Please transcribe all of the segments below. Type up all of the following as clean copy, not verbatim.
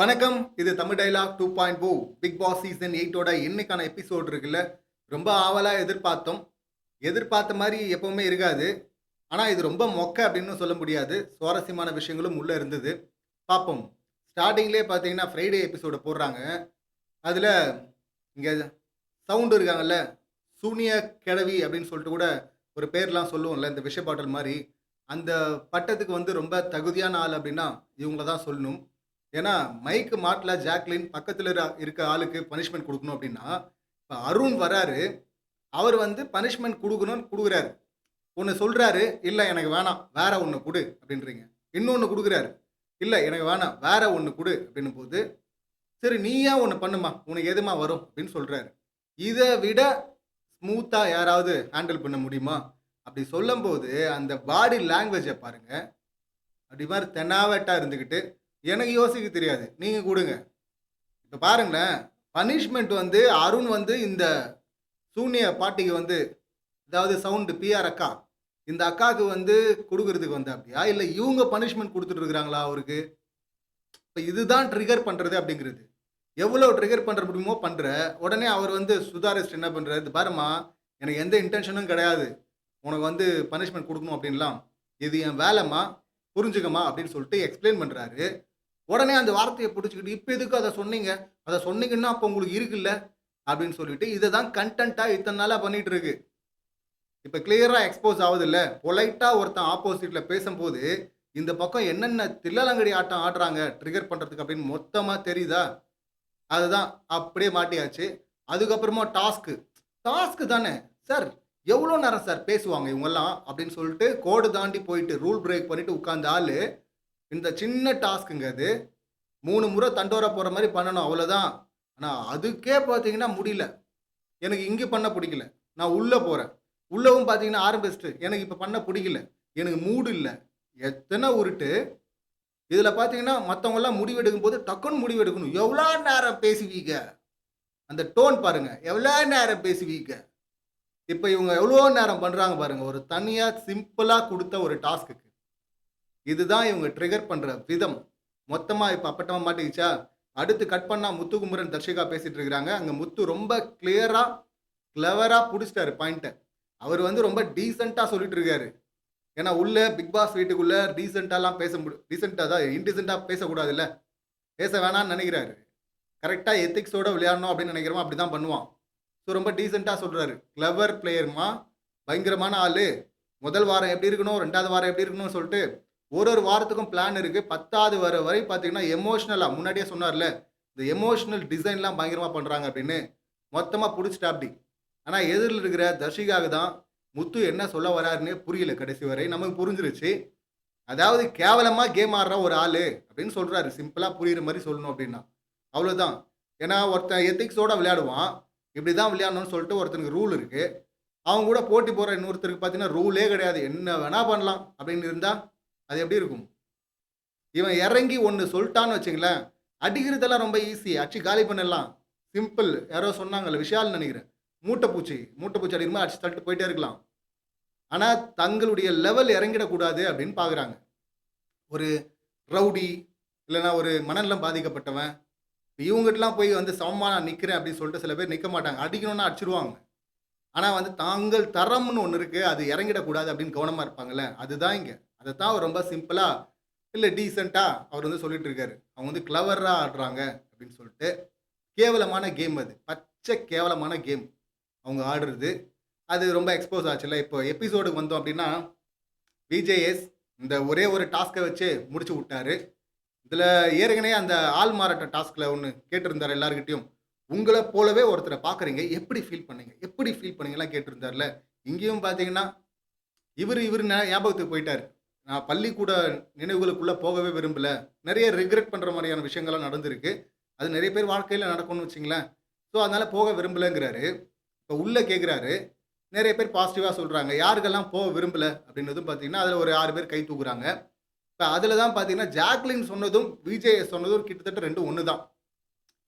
வணக்கம். இது Tamil dialogue 2.0 Bigg Boss season 8ஓட இன்னைக்கான எபிசோட் இருக்குல்ல. ரொம்ப ஆவலா எதிர்பார்த்தோம். எதிர்பார்த்த மாரி எப்பவுமே இருக்காது. ஆனா, இது ரொம்ப மொக்க அப்படின்னு சொல்ல முடியாது. சுவாரஸ்யமான விஷயங்களும் உள்ள இருந்தது. பார்ப்போம். ஸ்டார்ட்டிங்லயே பார்த்தீங்கன்னா, ஃப்ரைடே எபிசோட போடுறாங்க. அதுல இங்க சவுண்ட் இருக்காங்கல்ல, சூனிய கெழவி அப்படின்னு சொல்லிட்டு கூட ஒரு பேர்லாம் சொல்லுவோம்ல, இந்த விஷ பாட்டில் மாரி. அந்த பட்டத்துக்கு வந்து ரொம்ப தகுதியான ஆள் அப்படின்னா, இவங்கள தான் சொல்லணும். ஏன்னா, மைக் மாட்ல ஜாக்லின் பக்கத்துல இருக்க ஆளுக்கு பனிஷ்மென்ட் குடுக்கணும் அப்டின்னா, இப்ப அருண் வராரு. அவர் வந்து பனிஷ்மென்ட் குடுக்கணும்னு குடுக்குறாரு. ஒண்ணு சொல்றாரு, "இல்ல எனக்கு வேணாம். வேற ஒண்ணு குடு" அப்டின்றீங்க. இன்னொன்னு குடுக்குறாரு. "இல்ல எனக்கு வேணாம். வேற ஒண்ணு குடு" அப்டின்னும்போது, "சரி நீயா ஒண்ணு பண்ணும்மா. உனக்கு எதும்மா வரும்" அப்டின்னு சொல்றாரு. இத விட ஸ்மூத்தா யாராவது ஹேண்டில் பண்ண முடியுமா? அப்டி சொல்லும்போது, அந்த பாடி லாங்குவேஜ பாருங்க. அப்டி மாரி தெனாவட்டா இருந்துகிட்டு, "எனக்கு யோசிக்க தெரியாது. நீங்க குடுங்க." இப்ப பாருங்களேன், பனிஷ்மென்ட் வந்து அருண் வந்து இந்த சூனிய பாட்டிக்கு வந்து அதாவது சவுண்ட் பிஆர் அக்கா. இந்த அக்காக்கு வந்து குடுக்குறதுக்கு வந்தாப்டியா? இல்ல இவுங்க பனிஷ்மென்ட் குடுத்துட்டு இருக்காங்களா அவருக்கு? இப்ப இதுதான் ட்ரிகர் பண்றது அப்டிங்கிறது. எவ்வளோ ட்ரிகர் பண்ற முடியுமோ பண்ற. உடனே அவர் வந்து சுதாரிச்சுட்டு என்ன பண்றாரு, "இது பாரும்மா, எனக்கு எந்த இன்டென்ஷனும் கிடையாது. உனக்கு வந்து பனிஷ்மென்ட் குடுக்கணும் அப்டின்லாம். இது என் வேலைம்மா, புரிஞ்சுக்கம்மா" அப்டின்னு சொல்லிட்டு எக்ஸ்ப்ளைன் பண்றாரு. உடனே அந்த வார்த்தைய புடிச்சுக்கிட்டு, "இப்ப எதுக்கு அத சொன்னீங்க? அத சொன்னீங்கன்னா அப்ப உங்களுக்கு இருக்குல்ல" அப்படின்னு சொல்லிட்டு, இத தான் கன்டென்ட்டா இத்தன நாளா பண்ணிட்டு இருக்கு. இப்ப கிளியரா எக்ஸ்போஸ் ஆவுதுல்ல. பொலைட்டா ஒருத்தன் ஆப்போசிட்ல பேசம்போது, இந்த பக்கம் என்னென்ன தில்லாலங்கடி ஆட்டம் ஆடுறாங்க, ட்ரிகர் பண்றதுக்கு அப்படின்னு மொத்தமா தெரியுதா? அதுதான் அப்படியே மாட்டியாச்சு. அதுக்கப்புறமா டாஸ்க்கு. டாஸ்க்கு தானே! சார் எவ்வளோ நேரம் சார் பேசுவாங்க இவங்கலாம்? அப்படின்னு சொல்லிட்டு கோடு தாண்டி போயிட்டு, ரூல் பிரேக் பண்ணிட்டு உட்கார்ந்த ஆளு, இந்த சின்ன டாஸ்க்குங்க அது. 3 முறை தண்டோரா போற மாரி பண்ணணும் அவ்வளோதான். ஆனா, அதுக்கே பார்த்தீங்கன்னா முடியல. எனக்கு இங்க பண்ண புடிக்கல. நான் உள்ள போறேன். உள்ளவும் பார்த்தீங்கன்னா ஆரம்பிச்சுட்டு, எனக்கு இப்ப பண்ண புடிக்கல. எனக்கு மூடு இல்ல. எத்தன உருட்டு. இதுல பார்த்தீங்கன்னா, மத்தவங்கலாம் முடிவு எடுக்கும்போது டக்குன்னு முடிவு எடுக்கணும். எவ்வளோ நேரம் பேசுவீங்க? அந்த டோன் பாருங்க. எவ்வளோ நேரம் பேசுவீங்க? இப்ப இவங்க எவ்வளோ நேரம் பண்றாங்க பாருங்க. ஒரு தனியா சிம்பிளா குடுத்த ஒரு டாஸ்க்குக்கு. இதுதான் இவங்க ட்ரிகர் பண்ற விதம். மொத்தமா இப்ப அப்பட்டமா மாட்டிக்கிச்சா? அடுத்து கட் பண்ணா முத்துக்குமரன், தர்ஷிகா பேசிட்டு இருக்கிறாங்க. அங்க முத்து ரொம்ப கிளியரா, கிளவரா புடிச்சுட்டாரு பாயிண்ட்ட. அவரு வந்து ரொம்ப டீசென்ட்டா சொல்லிட்டு இருக்காரு. ஏன்னா, உள்ள பிக் பாஸ் வீட்டுக்குள்ள டீசென்ட்டாலாம் பேச டீசென்ட்டா தான் இன்டீசென்ட்டா பேசக்கூடாதுல்ல. பேச வேணான்னு நெனைக்கிறாரு. கரெக்ட்டா எத்திக்ஸோட விளையாடணும் அப்படின்னு நெனைக்கிறவன் அப்படிதான் பண்ணுவான். ஸோ ரொம்ப டீசென்ட்டா சொல்றாரு. கிளவர் பிளேயர்மா, பயங்கரமான ஆளு. முதல் வாரம் எப்படி இருக்கணும், 2வது வாரம் எப்படி இருக்கணும்னு சொல்ட்டு ஒரு ஒரு வாரத்துக்கும் பிளான் இருக்கு. 10வது வர வரை பார்த்தீங்கன்னா, எமோஷனலா முன்னாடியே சொன்னார்ல, இந்த எமோஷனல் டிசைன்லாம் பயங்கரமா பண்றாங்க அப்படின்னு. மொத்தமா புடிச்சுட்டாப்டி. ஆனா எதிர்ல இருக்கிற தர்ஷிகாவுக்கு தான் முத்து என்ன சொல்ல வராருன்னே புரியல கடைசி வரை. நமக்கு புரிஞ்சிருச்சு. அதாவது கேவலமா கேம் ஆடுற ஒரு ஆளு அப்படின்னு சொல்றாரு. சிம்பிளா புரியிற மாரி சொல்லணும் அப்படின்னா. அவ்வளோதான். ஏன்னா ஒருத்தன் எத்திக்ஸோட விளையாடுவான். இப்படி தான் விளையாடணும்னு சொல்லிட்டு ஒருத்தனுக்கு ரூல் இருக்கு. அவன் கூட போட்டி போடுற இன்னொருத்தருக்கு பார்த்தீங்கன்னா, ரூலே கிடையாது. என்ன வேணா பண்ணலாம் அப்படின்னு இருந்தா, அது எப்படி இருக்கும்? இவன் இறங்கி ஒண்ணு சொல்ட்டான்னு வச்சுங்களேன், அடிக்கிறதெல்லாம் ரொம்ப ஈஸி. அடிச்சு காலி பண்ணிடலாம். சிம்பிள். யாரோ சொன்னாங்கல்ல, விஷால்ன்னு நெனைக்கிறேன். மூட்டை பூச்சி அடிக்கிற மாரி அடிச்சு தள்ளிட்டு போயிட்டே இருக்கலாம். ஆனா, தங்களுடைய லெவல் இறங்கிடக்கூடாது அப்படின்னு பார்க்குறாங்க. ஒரு ரவுடி, இல்லன்னா ஒரு மனநலம் பாதிக்கப்பட்டவன், இவங்ககிட்டலாம் போய் வந்து சமமா நான் நிக்கிறேன் அப்படின்னு சொல்லிட்டு சில பேர் நிக்க மாட்டாங்க. அடிக்கணும்னா அடிச்சுருவாங்க. ஆனா வந்து தாங்கள் தரம்னு ஒண்ணு இருக்கு. அது இறங்கிடக்கூடாது அப்படின்னு கவனமா இருப்பாங்கல்ல. அதுதான் இங்க. அதத்தான் அவர் ரொம்ப சிம்பிளா, இல்ல டீசென்ட்டா அவர் வந்து சொல்லிட்டு இருக்காரு. அவங்க வந்து கிளவரா ஆடுறாங்க அப்படின்னு சொல்லிட்டு. கேவலமான கேம் அது. பச்சை கேவலமான கேம். அவங்க ஆடுறது. அது ரொம்ப எக்ஸ்போஸ் ஆச்சுல்ல. இப்போ எபிசோடுக்கு வந்தோம் அப்படின்னா, விஜேஎஸ் இந்த ஒரே ஒரு டாஸ்க்க வச்சு முடிச்சு விட்டாரு. இதுல ஏற்கனவே அந்த ஆள் மாறாட்ட டாஸ்க்ல ஒண்ணு கேட்டிருந்தாரு எல்லார்கிட்டயும். உங்கள போலவே ஒருத்தர பார்க்குறீங்க. எப்படி ஃபீல் பண்ணீங்க? எப்படி ஃபீல் பண்ணீங்கலாம் கேட்டிருந்தார்ல. இங்கேயும் பார்த்தீங்கன்னா, இவரு ஞாபகத்துக்கு போயிட்டாரு. நான் பள்ளிக்கூட நினைவுகளுக்குள்ள போகவே விரும்பல. நெறைய ரிக்ரெட் பண்ற மாரியான விஷயங்கள்லாம் நடந்திருக்கு. அது நெறைய பேர் வாழ்க்கையில நடக்கும்னு வச்சுங்களேன். ஸோ, அதனால போக விரும்பலங்கிறாரு. இப்ப உள்ள கேட்கிறாரு. நெறைய பேர் பாசிட்டிவா சொல்றாங்க. யாருக்கெல்லாம் போக விரும்பல அப்படின்னதும் பார்த்தீங்கன்னா, அதுல ஒரு 6 பேர் கை தூக்குறாங்க. இப்ப அதுல தான் பார்த்தீங்கன்னா, ஜாக்லின் சொன்னதும், விஜய் சொன்னதும் கிட்டத்தட்ட 2ம் ஒண்ணு தான்.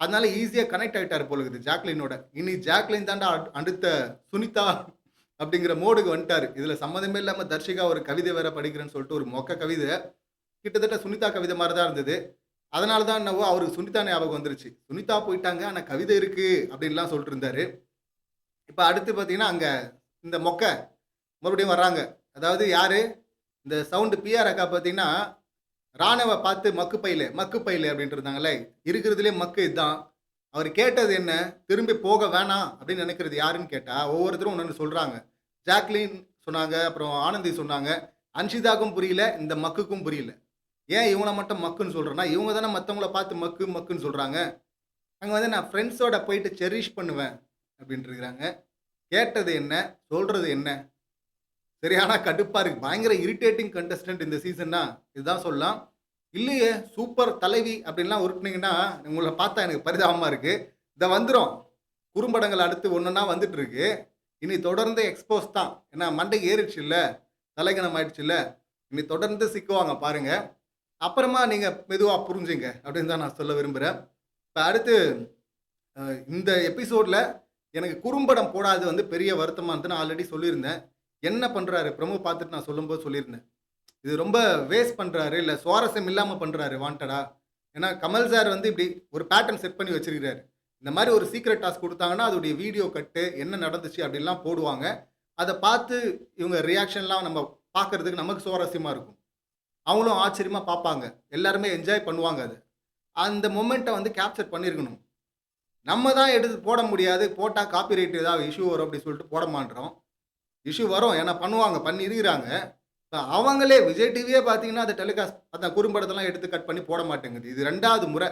அதனால ஈஸியா கனெக்ட் ஆயிட்டாரு போல இருக்குது ஜாக்லினோட. இனி ஜாக்லின் தான்டா அடுத்த சுனிதா அப்படிங்கிற மோடுக்கு வந்துட்டாரு. இதுல சம்மந்தமே இல்லாம தர்ஷிகா ஒரு கவிதை வேற படிக்கிறேன்னு சொல்லிட்டு ஒரு மொக்க கவிதை. கிட்டத்தட்ட சுனிதா கவிதை மாரி தான் இருந்தது. அதனால தான் என்னவோ அவருக்கு சுனிதா ஞாபகம் வந்துருச்சு. சுனிதா போயிட்டாங்க. ஆனா கவிதை இருக்கு அப்படின்லாம் சொல்லிட்டு இருந்தாரு. இப்ப அடுத்து பார்த்தீங்கன்னா, அங்க இந்த மொக்க மறுபடியும் வர்றாங்க. அதாவது யாரு? இந்த சவுண்ட் பிஆர் அக்கா பார்த்தீங்கன்னா, ராணவ பார்த்து மக்கு பையலே அப்படின்ட்டு இருந்தாங்கல்ல. இருக்கிறதுலயே மக்கு இதான். அவரு கேட்டது என்ன? திரும்பி போக வேணாம் அப்படின்னு நினைக்கிறது யாருன்னு கேட்டா, ஒவ்வொருத்தரும் ஒண்ணொண்ணு சொல்றாங்க. ஜாக்லின் சொன்னாங்க, அப்புறம் ஆனந்தி சொன்னாங்க. அன்ஷிதாக்கும் புரியல, இந்த மக்குக்கும் புரியல. ஏன் இவங்கள மட்டும் மக்குன்னு சொல்றேன்னா, இவங்க தானே மத்தவங்கள பார்த்து மக்கு, மக்குன்னு சொல்றாங்க. அங்க வந்து நான் ஃப்ரெண்ட்ஸோட போயிட்டு செரிஷ் பண்ணுவேன் அப்படின்ட்டு இருக்கிறாங்க. கேட்டது என்ன? சொல்றது என்ன? சரியான கடுப்பா இருக்கு. பயங்கர இரிட்டேட்டிங் கண்டஸ்டன்ட் இந்த சீசன்னா, இதுதான் சொல்லலாம். இல்லையே, சூப்பர் தலைவி அப்படின்லாம் உருட்டுனீங்கன்னா, உங்கள பார்த்தா எனக்கு பரிதாபமா இருக்கு. இந்த வந்துரும். குறும்படங்கள் அடுத்து ஒன்னொன்னா வந்துட்டு இருக்கு. இனி தொடர்ந்து எக்ஸ்போஸ் தான். ஏன்னா மண்டைக்கு ஏறிடுச்சுல்ல, தலைகனம் ஆயிடுச்சுல்ல. இனி தொடர்ந்து சிக்குவாங்க பாருங்க. அப்புறமா நீங்க மெதுவா புரிஞ்சுங்க அப்படின்னு தான் நான் சொல்ல விரும்புறேன். இப்ப அடுத்து இந்த எபிசோட்ல எனக்கு குறும்படம் போடாதது வந்து பெரிய வருத்தமா இருந்தது. நான் ஆல்ரெடி சொல்லியிருந்தேன். என்ன பண்றாரு? ப்ரோமோ பார்த்துட்டு நான் சொல்லும்போது சொல்லியிருந்தேன். இது ரொம்ப வேஸ்ட் பண்றாரு. இல்ல சுவாரஸ்யம் இல்லாம பண்றாரு வாண்டடா. ஏன்னா கமல் சார் வந்து இப்படி ஒரு பேட்டர்ன் செட் பண்ணி வச்சிருக்கிறாரு. இந்த மாரி ஒரு சீக்ரெட் டாஸ்க் குடுத்தாங்கன்னா, அதோடைய வீடியோ கட்டு, என்ன நடந்துச்சு அப்படின்லாம் போடுவாங்க. அத பார்த்து இவங்க ரியாக்ஷன்லாம் நம்ம பார்க்கறதுக்கு நமக்கு சுவாரஸ்யமா இருக்கும். அவங்களும் ஆச்சரியமா பார்ப்பாங்க. எல்லாருமே என்ஜாய் பண்ணுவாங்க அத. அந்த மொமெண்ட்ட வந்து கேப்சர் பண்ணியிருக்கணும். நம்ம தான் எடுத்து போட முடியாது. போட்டா காப்பிரைட் ஏதாவது இஷ்யூ வரும் அப்படின்னு சொல்லிட்டு போட மாட்றோம். இஷ்யூ வரும். ஏன்னா பண்ணுவாங்க. பண்ணியிருக்கிறாங்க. இப்ப அவங்களே விஜய் டிவியே பார்த்தீங்கன்னா, அத டெலிகாஸ்ட் அந்த குறும்படத்தெல்லாம் எடுத்து கட் பண்ணி போட மாட்டேங்குது. இது 2வது முறை.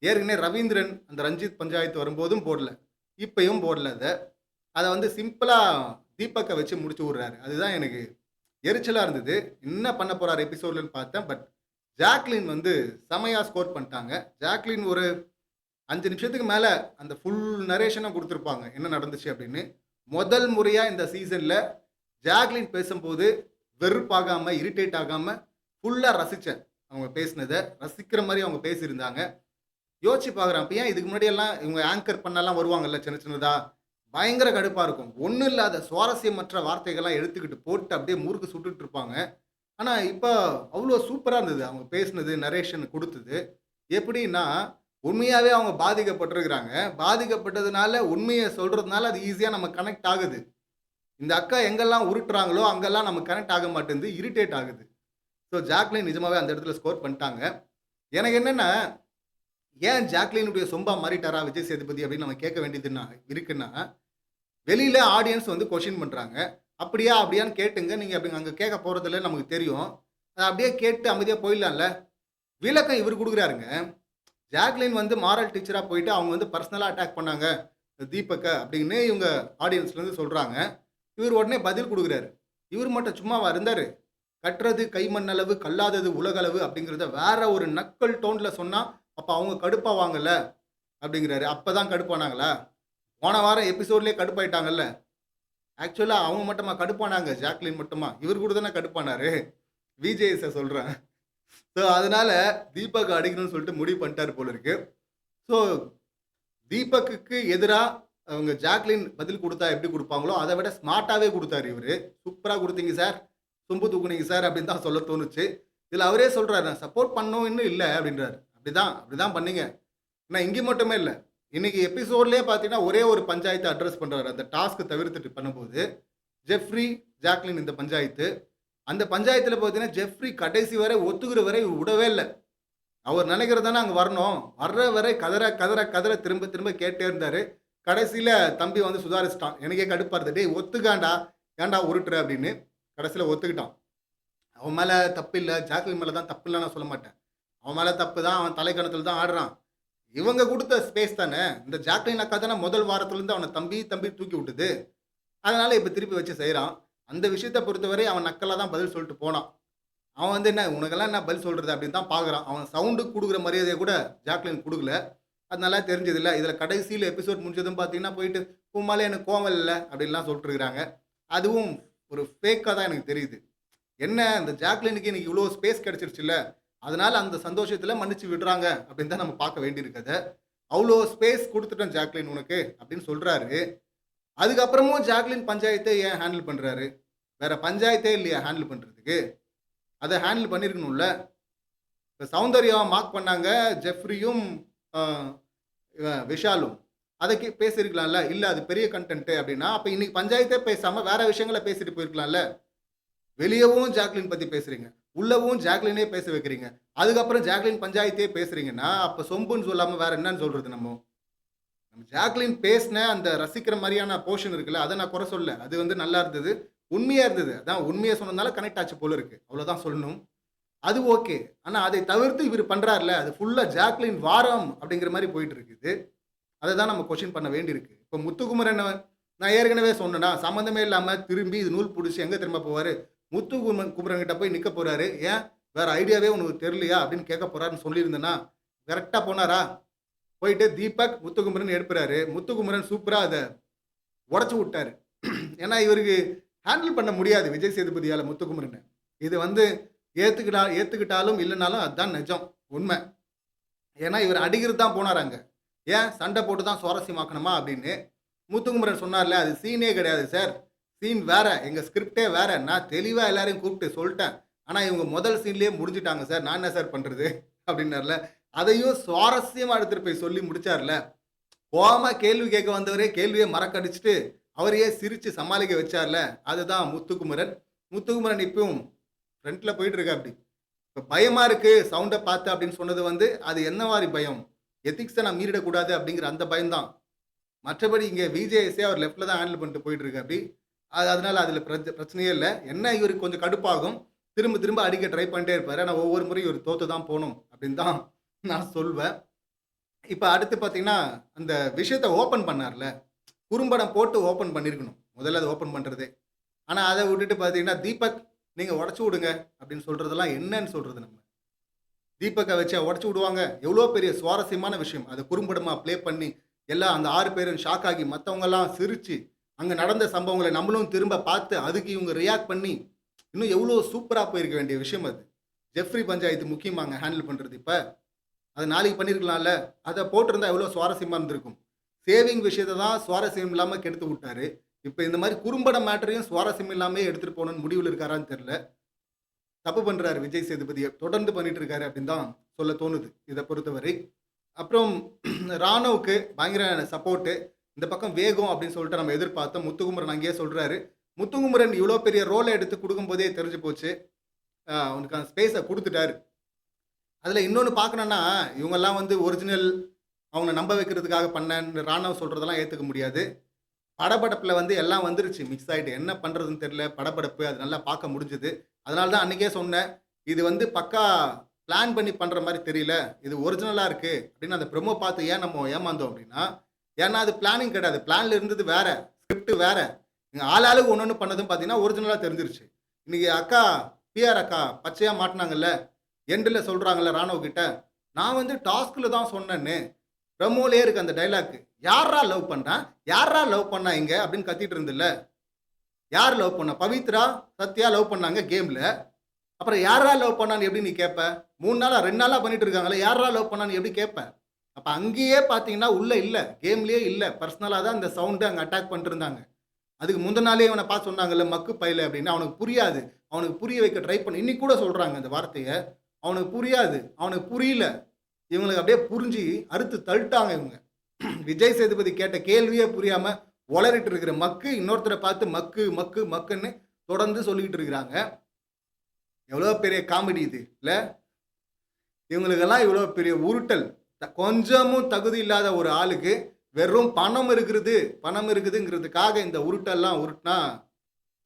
ஏற்கனவே ரவீந்திரன் அந்த ரஞ்சித் பஞ்சாயத்து வரும்போதும் போடல. இப்பயும் போடல அத. அத வந்து சிம்பிளா தீபக்க வச்சு முடிச்சு விடுறாரு. அதுதான் எனக்கு எரிச்சலா இருந்தது. என்ன பண்ண போறாரு எபிசோட்லன்னு பார்த்தேன். பட் ஜாக்லின் வந்து செமையா ஸ்கோர் பண்ணிட்டாங்க. ஜாக்லின் ஒரு 5 நிமிஷத்துக்கு மேல அந்த ஃபுல் நரேஷன குடுத்திருப்பாங்க. என்ன நடந்துச்சு அப்படின்னு. முதல் முறையா இந்த சீசன்ல ஜாக்லின் பேசும்போது வெறுப்பாகாம, இரிட்டேட் ஆகாம ஃபுல்லா ரசிச்சேன். அவங்க பேசினத. ரசிக்கிற மாரி அவங்க பேசியிருந்தாங்க. யோசிச்சு பார்க்குறேன். அப்ப ஏன் இதுக்கு முன்னாடியெல்லாம் இவங்க ஆங்கர் பண்ணலாம் வருவாங்கல்ல சின்ன சின்னதா. பயங்கர கடுப்பா இருக்கும். ஒண்ணும் இல்லாத சுவாரஸ்யமற்ற வார்த்தைகள்லாம் எடுத்துக்கிட்டு போட்டு அப்படியே முறுக்கு சுட்டுட்டு இருப்பாங்க. ஆனா, இப்ப அவ்ளோ சூப்பரா இருந்தது. அவங்க பேசினது, நரேஷன் குடுத்தது. எப்படின்னா, உண்மையாவே அவங்க பாதிக்கப்பட்டிருக்கிறாங்க. பாதிக்கப்பட்டதுனால, உண்மைய சொல்றதுனால அது ஈஸியா நம்ம கனெக்ட் ஆகுது. இந்த அக்கா எங்கெல்லாம் உருட்டுறாங்களோ, அங்கெல்லாம் நமக்கு கனெக்ட் ஆக மாட்டேங்குது. இரிட்டேட் ஆகுது. ஸோ, ஜாக்லின் நிஜமாவே அந்த இடத்துல ஸ்கோர் பண்ணிட்டாங்க. எனக்கு என்னன்னா, ஏன் ஜாக்லினுடைய சொம்பா மாறிட்டாரா விஜய் சேதுபதி அப்படின்னு நம்ம கேட்க வேண்டியதுன்னா இருக்குன்னா, வெளியில ஆடியன்ஸ் வந்து கொஸ்டின் பண்றாங்க. அப்படியா? அப்படியான்னு கேட்டுங்க. நீங்க அப்படி அங்க கேட்க போறதில்லன்னு நமக்கு தெரியும். அத அப்படியே கேட்டு அமைதியா போயிடலாம்ல. விளக்கம் இவரு குடுக்குறாருங்க. ஜாக்லின் வந்து மாரல் டீச்சரா போயிட்டு அவங்க வந்து பர்சனலா அட்டாக் பண்ணாங்க. தீபக்க அப்படின்னு இவங்க ஆடியன்ஸ்ல இருந்து சொல்றாங்க. இவரு உடனே பதில் குடுக்குறாரு. இவரு மட்டும் சும்மாவா இருந்தாரு? கற்றது கைமண்ணளவு, கல்லாதது உலகளவு அப்படிங்கிறத வேற ஒரு நக்கல் டோன்ல சொன்னா, அப்ப அவங்க கடுப்பாவாங்கல்ல அப்படிங்கிறாரு. அப்பதான் கடுப்பானாங்களா? போன வாரம் எபிசோட்லயே கடுப்பாயிட்டாங்கல்ல. ஆக்சுவலா அவங்க மட்டுமா கடுப்பானாங்க? ஜாக்லின் மட்டுமா? இவரு கூட தானே கடுப்பானாரு. விஜேஎஸ்ஸ சொல்றேன். ஸோ அதனால தீபக் அடிக்கணும்னு சொல்லிட்டு முடிவு பண்ணிட்டாரு போல இருக்கு. ஸோ தீபக்குக்கு எதிரா அவங்க ஜாக்லின் பதில் குடுத்தா எப்படி குடுப்பாங்களோ, அத விட ஸ்மார்ட்டாவே குடுத்தாரு இவரு. சூப்பரா குடுத்தீங்க சார். சொம்பு தூக்குனீங்க சார் அப்படின்னு தான் சொல்ல தோணுச்சு. இதுல அவரே சொல்றாரு, நான் சப்போர்ட் பண்ணணும் இன்னும் இல்ல அப்படின்றாரு. அப்படிதான் பண்ணீங்க. ஆனா இங்க மட்டுமே இல்ல. இன்னைக்கு எபிசோட்லயே பார்த்தீங்கன்னா, ஒரே ஒரு பஞ்சாயத்த அட்ரஸ் பண்றாரு. அந்த டாஸ்க் தவிர்த்துட்டு பண்ணும்போது. ஜெஃப்ரி, ஜாக்லின் இந்த பஞ்சாயத்து. அந்த பஞ்சாயத்துல பார்த்தீங்கன்னா, ஜெஃப்ரி கடைசி வரை ஒத்துக்கிற வரை விடவே இல்ல. அவர் நினைக்கிறது தானே அங்க வரணும். வர்ற வரை கதற, கதற, கதற திரும்ப திரும்ப கேட்டே இருந்தாரு. கடைசியில தம்பி வந்து சுதாரிச்சுட்டான். எனக்கே கடுப்பா இருந்தது. "டேய் ஒத்துக்கான்டா, ஏன்டா உருட்டுற?" அப்படின்னு. கடைசியில ஒத்துக்கிட்டான். அவன் மேல தப்பு இல்ல. ஜாக்லின் மேல தான் தப்பு இல்ல நான் சொல்ல மாட்டேன். அவன் மேல தப்பு தான். அவன் தலைக்கணத்துல தான் ஆடுறான். இவங்க குடுத்த ஸ்பேஸ் தானே. இந்த ஜாக்லின் அக்கா தானே முதல் வாரத்திலருந்து அவன தம்பி, தம்பி தூக்கி விட்டது. அதனால இப்ப திருப்பி வச்சு செய்றான். அந்த விஷயத்த பொறுத்தவரை அவன் நக்கலா தான் பதில் சொல்லிட்டு போனான். அவன் வந்து என்ன உனக்கெல்லாம் என்ன பதில் சொல்றது அப்படின்னு தான் பார்க்குறான். அவன் சவுண்டுக்கு குடுக்குற மரியாதைய கூட ஜாக்லின் குடுக்கல. அது நல்லா தெரிஞ்சதுல்ல. இதுல கடைசியில எபிசோட் முடிஞ்சதும் பார்த்தீங்கன்னா, போயிட்டு உன் மேல எனக்கு கோவம் இல்ல அப்படின்லாம் சொல்லிட்டு இருக்காங்க. அதுவும் ஒரு ஃபேக்கா தான் எனக்கு தெரியுது. என்ன இந்த ஜாக்லினுக்கு இன்னைக்கு இவ்ளோ ஸ்பேஸ் கிடைச்சிருச்சுல்ல. அதனால அந்த சந்தோஷத்துல மன்னிச்சு விடுறாங்க அப்படின்னு தான் நம்ம பார்க்க வேண்டியிருக்கு அத. அவ்ளோ ஸ்பேஸ் குடுத்துட்டேன் ஜாக்லின் உனக்கு அப்படின்னு சொல்றாரு. அதுக்கப்புறமும் ஜாக்லின் பஞ்சாயத்த ஏன் ஹேண்டில் பண்றாரு? வேற பஞ்சாயத்தே இல்லையா ஹேண்டில் பண்றதுக்கு? அத ஹேண்டில் பண்ணியிருக்கணும்ல. இப்ப சௌந்தர்யாவ மார்க் பண்ணாங்க ஜெஃப்ரியும், அ விஷாலும். அத பேசியிருக்கலாம்ல. இல்ல அது பெரிய கன்டென்ட் அப்டின்னா, அப்ப இன்னைக்கு பஞ்சாயத்தே பேசாம வேற விஷயங்கள பேசிட்டு போயிருக்கலாம்ல. வெளியவும் ஜாக்லின் பத்தி பேசுறீங்க. உள்ளவும் ஜாக்லினே பேச வைக்கிறீங்க. அதுக்கப்புறம் ஜாக்லின் பஞ்சாயத்தே பேசுறீங்கன்னா, அப்ப சொம்புன்னு சொல்லாம வேற என்னன்னு சொல்றது நம்ம? நம்ம ஜாக்லின் பேசின அந்த ரசிக்கிற மாரியான போர்ஷன் இருக்குல்ல, அத நான் குறை சொல்லல. அது வந்து நல்லா இருந்தது. உண்மையா இருந்தது. அதான் உண்மைய சொன்னதுனால கனெக்ட் ஆச்சு போல இருக்கு. அவ்வளோதான் சொல்லணும். அது ஓகே. ஆனா அதை தவிர்த்து இவரு பண்றார்ல, அது ஃபுல்லா ஜாக்லின் வாரம் அப்படிங்கிற மாரி போயிட்டு இருக்குது. அத தான் நம்ம கொஸ்டின் பண்ண வேண்டியிருக்கு. இப்ப முத்துக்குமரன் நான் ஏற்கனவே சொன்னேனா, சம்மந்தமே இல்லாம திரும்பி இது நூல் புடிச்சு எங்க தெரியுமா போவாரு? குமரன் கிட்ட போய் நிக்க போறாரு. "ஏன் வேற ஐடியாவே உனக்கு தெரியலையா?" அப்படின்னு கேட்க போறாருன்னு சொல்லியிருந்தேனா, கரெக்ட்டா போனாரா? போயிட்டு தீபக், முத்துக்குமரன் எழுப்புறாரு. முத்துக்குமரன் சூப்பரா அத உடைச்சு விட்டாரு. ஏன்னா இவருக்கு ஹேண்டில் பண்ண முடியாது விஜய் சேதுபதியால முத்துக்குமரன. இது வந்து ஏத்துக்கிட்டாலும் இல்லனாலும் அதான் நெஜம். உண்ம. ஏன்னா இவர் அடிக்கிறது தான் போனாரு அங்க. ஏன் சண்டை போட்டு தான் சுவாரஸ்யமாக்கணுமா அப்படின்னு. முத்துக்குமரன் சொன்னார்ல, அது சீனே கிடையாது சார். சீன் வேற. எங்க ஸ்கிரிப்டே வேற. நான் தெளிவா எல்லாரையும் கூப்பிட்டு சொல்ட்டேன். ஆனா இவங்க முதல் சீன்லயே முடிஞ்சுட்டாங்க சார். நான் என்ன சார் பண்றது? அப்படின்னார்ல. அதையும் சுவாரஸ்யமா எடுத்துட்டு போய் சொல்லி முடிச்சார்ல. கோவமா கேள்வி கேட்க வந்தவரே கேள்விய மறக்கடிச்சுட்டு, அவரையே சிரிச்சு சமாளிக்க வச்சார்ல. அதுதான் முத்துக்குமரன். முத்துக்குமரன் இப்பவும் ஃப்ரண்ட்ல போயிட்டு இருக்காப்படி. இப்ப பயமா இருக்கு சவுண்ட பார்த்து அப்படின்னு சொன்னது வந்து, அது என்ன மாரி பயம்? எத்திக்ஸ நான் மீறிடக்கூடாது அப்படிங்கிற அந்த பயம் தான். மற்றபடி இங்க விஜேஎஸ்ஸே அவர் லெஃப்ட்ல தான் ஹேண்டில் பண்ணிட்டு போயிட்டு இருக்காப்படி. அதனால அதுல பிரச்சனையே இல்ல. என்ன இவருக்கு கொஞ்சம் கடுப்பாகும். திரும்ப திரும்ப அடிக்க ட்ரை பண்ணிட்டே இருப்பாரு. ஆனா ஒவ்வொரு முறையும் இவரு தோத்து தான் போணும் அப்படின்னு தான் நான் சொல்வேன். இப்ப அடுத்து பார்த்தீங்கன்னா, அந்த விஷயத்த ஓப்பன் பண்ணார்ல. குறும்படம் போட்டு ஓப்பன் பண்ணியிருக்கணும். முதல்ல அத ஓப்பன் பண்றதே. ஆனா அத விட்டுட்டு பார்த்தீங்கன்னா, "தீபக் நீங்க உடைச்சு விடுங்க" அப்படின்னு சொல்றதெல்லாம் என்னன்னு சொல்றது நம்ம? தீபக்க வச்சா உடைச்சு விடுவாங்க? எவ்வளோ பெரிய சுவாரஸ்யமான விஷயம். அத குறும்படமா ப்ளே பண்ணி, எல்லாம் அந்த 6 பேரும் ஷாக் ஆகி, மத்தவங்கலாம் சிரிச்சு, அங்க நடந்த சம்பவங்கள நம்மளும் திரும்ப பார்த்து, அதுக்கு இவங்க ரியாக்ட் பண்ணி, இன்னும் எவ்வளோ சூப்பரா போயிருக்க வேண்டிய விஷயம் அது. ஜெஃப்ரி பஞ்சாயத்து முக்கியமாங்க ஹேண்டில் பண்றது இப்ப. அத நாளைக்கு பண்ணியிருக்கலாம்ல. அத போட்டிருந்தா எவ்வளோ சுவாரஸ்யமா இருந்திருக்கும். சேவிங் விஷயத்த தான் சுவாரஸ்யம் இல்லாம கெடுத்து விட்டாரு. இப்ப இந்த மாரி குறும்பட மேட்டரையும் சுவாரஸ்யம் இல்லாமயே எடுத்துட்டு போணும்னு முடிவுல இருக்காரான்னு தெரியல. தப்பு பண்றாரு விஜய் சேதுபதி. தொடர்ந்து பண்ணிட்டு இருக்காரு அப்படின்னு தான் சொல்ல தோணுது. இத பொறுத்தவரை. அப்புறம் ராணுவுக்கு பயங்கர சப்போர்ட்டு. இந்த பக்கம் வேகம் அப்படின்னு சொல்லிட்டு நம்ம எதிர்பார்த்தோம். முத்துக்குமரன் அங்கேயே சொல்றாரு. முத்துக்குமரன் இவ்வளோ பெரிய ரோல எடுத்து குடுக்கும்போதே தெரிஞ்சு போச்சு. அவனுக்கு அந்த ஸ்பேஸ குடுத்துட்டாரு. அதுல இன்னொன்னு பார்க்கணும்னா, இவங்கலாம் வந்து ஒரிஜினல் அவங்கள நம்ப வைக்கிறதுக்காக பண்ணேன்னு ராணவ் சொல்றதெல்லாம் ஏத்துக்க முடியாது. படபடப்புல வந்து எல்லாம் வந்துருச்சு. மிக்ஸ் ஆயிட்டு. என்ன பண்றதுன்னு தெரியல. படபடப்பு அது நல்லா பார்க்க முடிஞ்சது. அதனால தான் அன்னைக்கே சொன்னேன். இது வந்து பக்கா பிளான் பண்ணி பண்ற மாரி தெரியல. இது ஒரிஜினலா இருக்கு. அப்படின்னு அந்த ப்ரோமோ பார்த்து ஏன் நம்ம ஏமாந்தோம் அப்படின்னா, ஏன்னா அது பிளானிங் கிடையாது. பிளான்ல இருந்தது வேற. ஸ்கிரிப்ட் வேற. நீங்க ஆளாளுக்கு ஒண்ணொண்ணு பண்ணதும் பார்த்தீங்கன்னா, ஒரிஜினலா தெரிஞ்சிருச்சு. இன்னைக்கு அக்கா, பிஆர் அக்கா பச்சையா மாட்டுனாங்கல்ல. எண்டுல சொல்றாங்கல்ல ராணுவ கிட்ட, நான் வந்து டாஸ்க்ல தான் சொன்னேன்னு. ப்ரோமோலயே இருக்கு அந்த டயலாக். யார்ரா லவ் பண்றா? யார்ரா லவ் பண்ணா இங்க? அப்படின்னு கத்திட்டு இருந்தல்ல. யார் லவ் பண்ணா? பவித்ரா, சத்யா லவ் பண்ணாங்க கேம்ல. அப்புறம் யார்ரா லவ் பண்ணான்னு எப்படி நீ கேட்ப? 3 நாளா 2 நாளா பண்ணிட்டு இருக்காங்கல்ல. யார்ரா லவ் பண்ணான்னு எப்படி கேட்ப? அப்ப அங்கேயே பார்த்தீங்கன்னா, உள்ள இல்ல. கேம்லயே இல்ல. பர்சனலா தான் இந்த சவுண்ட் அங்க அட்டாக் பண்ணிட்டு இருந்தாங்க. அதுக்கு முந்தின நாளே இவன பார்த்து சொன்னாங்கல்ல, மக்கு பயல அப்படின்னு. அவனுக்கு புரியாது. அவனுக்கு புரிய வைக்க ட்ரை பண்ணி இன்னைக்கு கூட சொல்றாங்க அந்த வார்த்தைய. அவனுக்கு புரியாது. அவனுக்கு புரியல. இவங்களுக்கு அப்படியே புரிஞ்சு அறுத்து தள்ளிட்டாங்க இவங்க. விஜய் சேதுபதி கேட்ட கேள்வியே புரியாம ஒளறிட்டு இருக்கிற மக்கு இன்னொருத்தர பார்த்து மக்கு, மக்கு, மக்குன்னு தொடர்ந்து சொல்லிக்கிட்டு இருக்கிறாங்க. எவ்வளோ பெரிய காமெடி இது இல்ல? இவங்களுக்கெல்லாம் இவ்வளோ பெரிய உருட்டல். கொஞ்சமும் தகுதி இல்லாத ஒரு ஆளுக்கு வெறும் பணம் இருக்குதுங்கிறதுக்காக இந்த உருட்டெல்லாம் உருட்டுனா,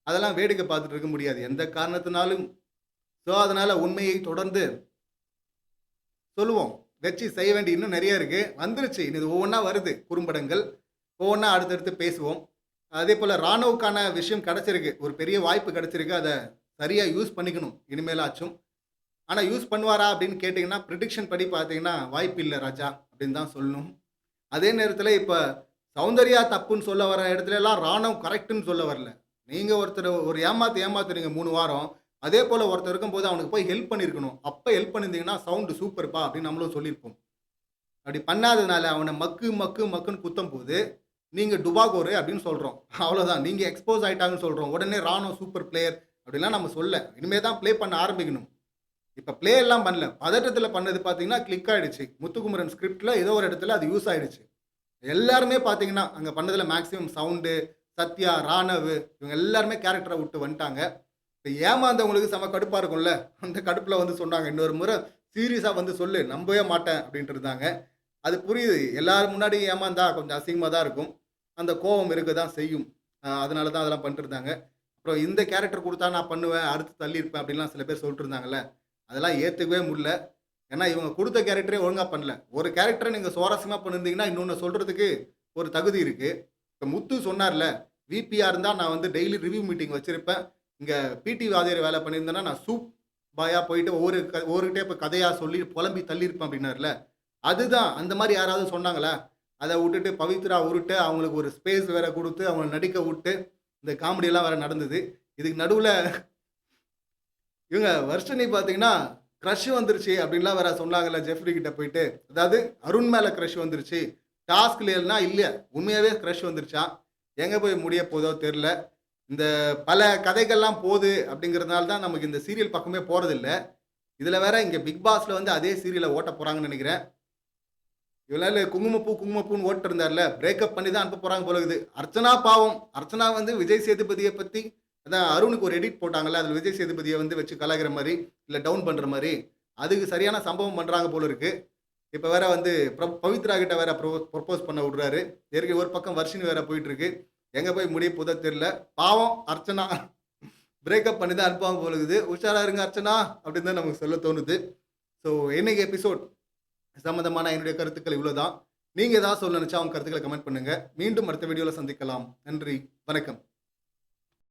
அதெல்லாம் வேடிக்கை பார்த்துட்டு இருக்க முடியாது. எந்த காரணத்தினாலும். ஸோ, அதனால உண்மையை தொடர்ந்து சொல்லுவோம். வச்சு செய்ய வேண்டிய இன்னும் நெறைய இருக்கு. வந்துருச்சு. இது ஒவ்வொன்னா வருது குறும்படங்கள். ஒவ்வொன்னா அடுத்தடுத்து பேசுவோம். அதேபோல ராணுவுக்கான விஷயம் கிடைச்சிருக்கு. ஒரு பெரிய வாய்ப்பு கிடைச்சிருக்கு. அத சரியா யூஸ் பண்ணிக்கணும் இனிமேலாச்சும். ஆனா யூஸ் பண்ணுவாரா அப்படின்னு கேட்டீங்கன்னா, பிரிடிக்ஷன் படி பார்த்தீங்கன்னா, வாய்ப்பு இல்ல ராஜா அப்படின்னு தான் சொல்லணும். அதே நேரத்தில இப்ப சௌந்தர்யா தப்புன்னு சொல்ல வர இடத்துலலாம் ராணவ் கரெக்ட்ன்னு சொல்ல வரல. நீங்க ஒருத்தர ஒரு ஏமாத்துறீங்க 3 வாரம். அதே போல ஒருத்தன் இருக்கும்போது அவனுக்கு போய் ஹெல்ப் பண்ணியிருக்கணும். அப்ப ஹெல்ப் பண்ணியிருந்தீங்கன்னா, சவுண்ட் சூப்பர்ப்பா அப்படின்னு நம்மளும் சொல்லியிருப்போம். அப்படி பண்ணாததுனால அவன மக்கு, மக்கு, மக்குன்னு குத்தம்போது, நீங்க டுபாகோரு அப்படின்னு சொல்றோம். அவ்வளோதான். நீங்க எக்ஸ்போஸ் ஆயிட்டாங்கன்னு சொல்றோம். உடனே ராணோ சூப்பர் பிளேயர் அப்படிலாம் நம்ம சொல்ல. இனிமே தான் ப்ளே பண்ண ஆரம்பிக்கணும். இப்ப ப்ளே எல்லாம் பண்ணல. பதட்டத்துல பண்ணது பார்த்தீங்கன்னா, கிளிக் ஆயிடுச்சு. முத்துக்குமரன் ஸ்கிரிப்ட்ல ஏதோ ஒரு இடத்துல அது யூஸ் ஆயிடுச்சு. எல்லாருமே பார்த்தீங்கன்னா, அங்க பண்ணதுல மேக்ஸிமம் சவுண்டு, சத்யா, ராணவ் இவங்க எல்லாருமே கேரக்டர விட்டு வந்துட்டாங்க. இப்ப ஏமாந்தவங்களுக்கு செம கடுப்பா இருக்கும்ல. அந்த கடுப்புல வந்து சொன்னாங்க, "இன்னொரு முறை சீரியஸா வந்து சொல்லு. நம்பவே மாட்டேன்." அப்படின்ட்டு இருந்தாங்க. அது புரியுது. எல்லார் முன்னாடியும் ஏமாந்தா கொஞ்சம் அசிங்கமா தான் இருக்கும். அந்த கோவம் இருக்க தான் செய்யும். அதனால தான் அதெல்லாம் பண்ணிட்டு இருந்தாங்க. அப்புறம் இந்த கேரக்டர் குடுத்தா நான் பண்ணுவேன், அறுத்து தள்ளியிருப்பேன் அப்படின்லாம் சில பேர் சொல்லிட்டு இருந்தாங்கல்ல. அதெல்லாம் ஏத்துக்கவே முடியல. ஏன்னா இவங்க குடுத்த கேரக்டரே ஒழுங்கா பண்ணல. ஒரு கேரக்டர நீங்க சுவாரஸ்யமா பண்ணியிருந்தீங்கன்னா, இன்னொன்னு சொல்றதுக்கு ஒரு தகுதி இருக்கு. இப்ப முத்து சொன்னார்ல, "விபியா இருந்தா நான் வந்து டெய்லி ரிவ்யூ மீட்டிங் வச்சிருப்பேன். இங்க பிடி வாத்தியார் வேலை பண்ணியிருந்தேன்னா, நான் சூப் பாயா போயிட்டு ஒவ்வொருகிட்டயும் இப்ப கதையா சொல்லி புலம்பி தள்ளியிருப்பேன்" அப்படின்னார்ல. அதுதான். அந்த மாரி யாராவது சொன்னாங்களா? அத வுட்டுட்டு பவித்ரா உருட்ட, அவங்களுக்கு ஒரு ஸ்பேஸ் வேற குடுத்து, அவங்கள நடிக்க வுட்டு, இந்த காமெடியெல்லாம் வேற நடந்தது. இதுக்கு நடுவுல இவங்க வர்ஷினி பார்த்தீங்கன்னா, கிரஷ் வந்துருச்சு அப்டின்லாம் வேற சொன்னாங்கல்ல ஜெஃப்ரி கிட்ட போயிட்டு. அதாவது அருண் மேல கிரஷ் வந்துருச்சு. டாஸ்க்ல எல்லாம் இல்ல. உண்மையாவே கிரஷ் வந்துருச்சாம். எங்க போய் முடிய போதோ தெர்ல. இந்த பல கதைகள்லாம் போது அப்டிங்கிறதுனால தான் நமக்கு இந்த சீரியல் பக்கமே போறதில்ல. இதுல வேற இங்க பிக் பாஸ்ல வந்து அதே சீரியல ஓட்டப் போறாங்கன்னு நெனைக்கிறேன். இவ்வளவு நாள் குங்குமப்பூ குங்குமப்பூன்னு ஓட்டு இருந்தார்ல. பிரேக்கப் பண்ணி தான் அனுப்ப போறாங்க போல இருக்குது. அர்ச்சனா பாவம். அர்ச்சனா வந்து விஜய் சேதுபதிய பத்தி அதான் அருணுக்கு ஒரு எடிட் போட்டாங்கல்ல. அதுல விஜய் சேதுபதிய வந்து வச்சு கலாய்க்கிற மாரி, இல்ல டவுன் பண்ற மாரி. அதுக்கு சரியான சம்பவம் பண்றாங்க போல இருக்கு. இப்ப வேற வந்து பவித்ரா கிட்ட வேற ப்ரொபோஸ் பண்ண விடுறாரு. ஏற்கனவே ஒரு பக்கம் வர்ஷினி வேற போயிட்டு இருக்கு. எங்க போய் முடிய போதோ தெரியல. பாவம் அர்ச்சனா பிரேக்கப் பண்ணி தான் அனுப்புவாங்க போல இருக்குது. உஷாரா இருங்க அர்ச்சனா அப்படின்னு தான் நமக்கு சொல்ல தோணுது. ஸோ இன்னைக்கு எபிசோட் சம்மந்தமான என்னுடைய கருத்துக்கள் இவ்வளோதான். நீங்க ஏதாவது சொல்ல நினைச்சா உங்க கருத்துக்கள கமெண்ட் பண்ணுங்க. மீண்டும் அடுத்த வீடியோல சந்திக்கலாம். நன்றி. வணக்கம்.